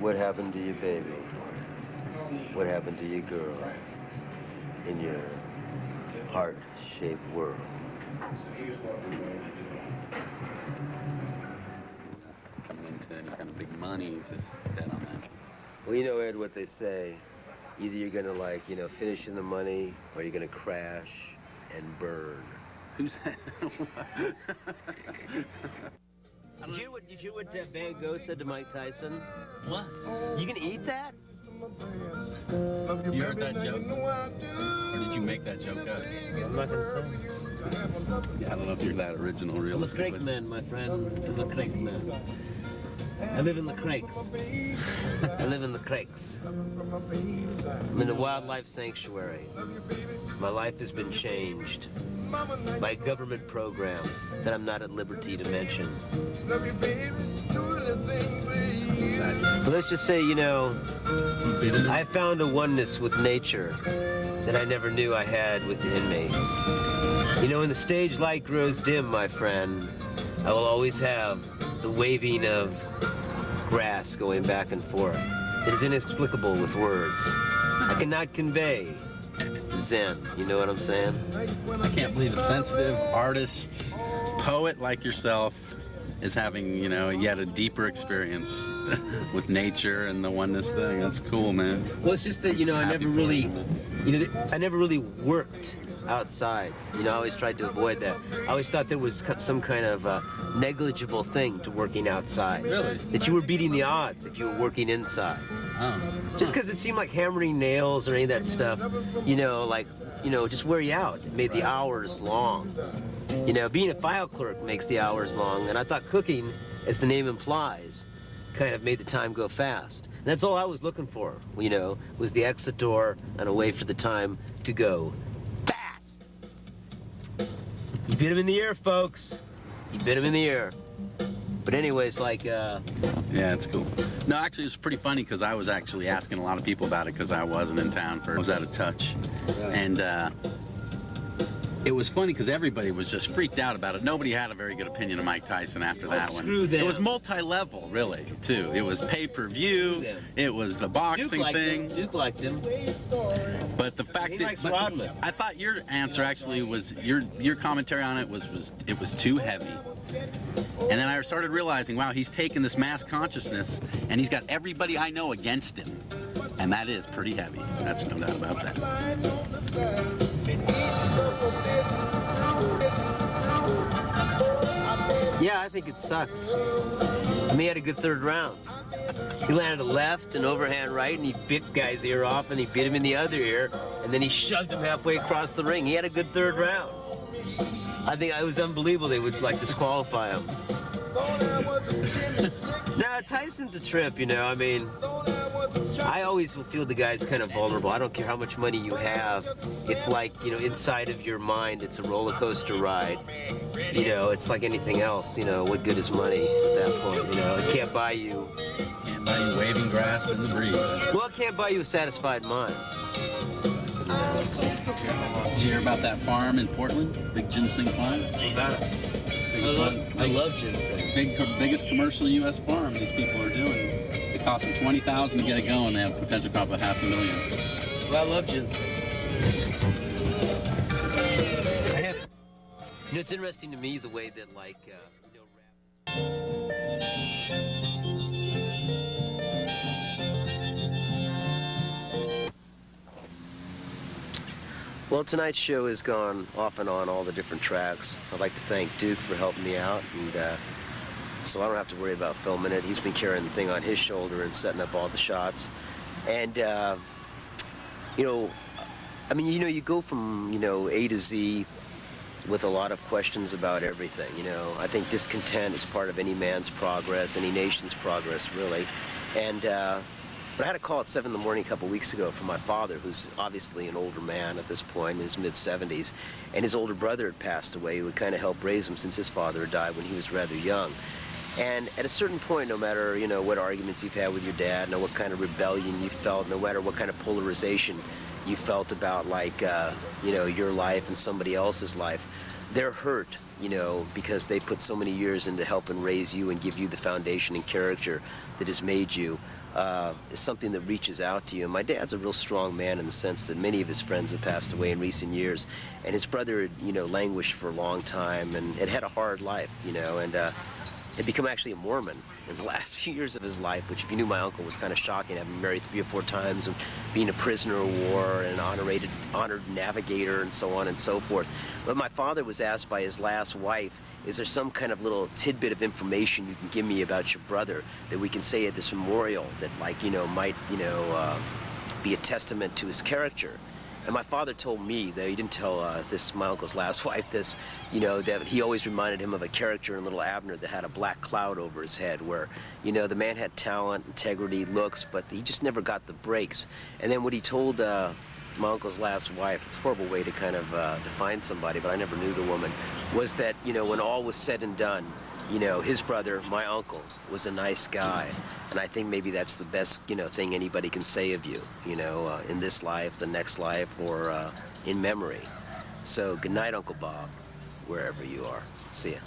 What happened to your baby? What happened to your girl in your heart-shaped world? Coming into any kind of big money to bet on that. Well, you know, Ed, what they say. Either you're gonna, like, you know, finish in the money, or you're gonna crash and burn. Who's that? Did you hear what Van Gogh said to Mike Tyson? What? You gonna eat that? You heard that joke? Or did you make that joke up? I'm not gonna say. Yeah, I don't know if you're that original, I'm a realistic. crake man, my friend. I'm a crake man. I live in the crakes. I live in the crakes. I'm in a wildlife sanctuary. My life has been changed by a government program that I'm not at liberty to mention. But let's just say, you know, I found a oneness with nature that I never knew I had within me. You know, when the stage light grows dim, my friend, I will always have the waving of grass going back and forth. It is inexplicable with words. I cannot convey Zen, you know what I'm saying? I can't believe a sensitive artist, poet like yourself is having, you know, yet a deeper experience with nature and the oneness thing. That's cool, man. Well, it's just that, you know, I never really worked outside. You know, I always tried to avoid that. I always thought there was some kind of negligible thing to working outside. Really? That you were beating the odds if you were working inside. Oh. Just because it seemed like hammering nails or any of that stuff, you know, like, you know, just wear you out. It made the hours long. You know, being a file clerk makes the hours long, and I thought cooking, as the name implies, kind of made the time go fast. And that's all I was looking for, you know, was the exit door and a way for the time to go fast. You bit him in the ear, folks. You bit him in the ear. But anyways, like, Yeah, it's cool. No, actually, it's pretty funny because I was actually asking a lot of people about it because I wasn't in town I was out of touch. And it was funny because everybody was just freaked out about it. Nobody had a very good opinion of Mike Tyson after that one. Screw them. It was multi-level, really, too. It was pay-per-view. It was the boxing thing. Duke liked him. But the fact He that likes Rodman. I thought your answer actually was your commentary on it was it was too heavy. And then I started realizing, wow, he's taken this mass consciousness and he's got everybody I know against him. And that is pretty heavy. That's no doubt about that. Yeah, I think it sucks. I mean, he had a good third round. He landed a left, an overhand right, and he bit guy's ear off, and he bit him in the other ear, and then he shoved him halfway across the ring. He had a good third round. I think it was unbelievable they would, like, disqualify him. Now, Tyson's a trip, you know, I mean, I always feel the guy's kind of vulnerable. I don't care how much money you have. It's like, you know, inside of your mind, it's a roller coaster ride. You know, it's like anything else, you know, what good is money at that point, you know? It can't buy you. Can't buy you waving grass in the breeze. Well, it can't buy you a satisfied mind. Did you hear about that farm in Portland? Big ginseng farm? I love ginseng. Biggest commercial U.S. farm these people are doing. It cost them $20,000 to get it going. They have a potential crop of $500,000. Well, I love ginseng. You know, it's interesting to me the way that, like, you know, Well, tonight's show has gone off and on all the different tracks. I'd like to thank Duke for helping me out, and so I don't have to worry about filming it. He's been carrying the thing on his shoulder and setting up all the shots. And, you know, I mean, you know, you go from, you know, A to Z with a lot of questions about everything, you know. I think discontent is part of any man's progress, any nation's progress, really. And, but I had a call at 7 in the morning a couple weeks ago from my father, who's obviously an older man at this point, in his mid-70s, and his older brother had passed away, who had kind of helped raise him since his father had died when he was rather young. And at a certain point, no matter, you know, what arguments you've had with your dad, no what kind of rebellion you felt, no matter what kind of polarization you felt about, like, you know, your life and somebody else's life, they're hurt, you know, because they put so many years into helping raise you and give you the foundation and character that has made you. Is something that reaches out to you. And my dad's a real strong man in the sense that many of his friends have passed away in recent years, and his brother had, you know, languished for a long time and had a hard life, you know, and had become actually a Mormon in the last few years of his life, which, if you knew my uncle, was kind of shocking. Having married 3 or 4 times and being a prisoner of war and an honored navigator and so on and so forth. But my father was asked by his last wife, is there some kind of little tidbit of information you can give me about your brother that we can say at this memorial that, like, you know, might, you know, be a testament to his character? And my father told me, though he didn't tell my uncle's last wife this, you know, that he always reminded him of a character in Little Abner that had a black cloud over his head, where, you know, the man had talent, integrity, looks, but he just never got the breaks. And then what he told my uncle's last wife, it's a horrible way to kind of define somebody, but I never knew the woman, was that, you know, when all was said and done, you know, his brother, my uncle, was a nice guy. And I think maybe that's the best, you know, thing anybody can say of you, you know, in this life, the next life, or in memory. So good night, Uncle Bob, wherever you are. See ya.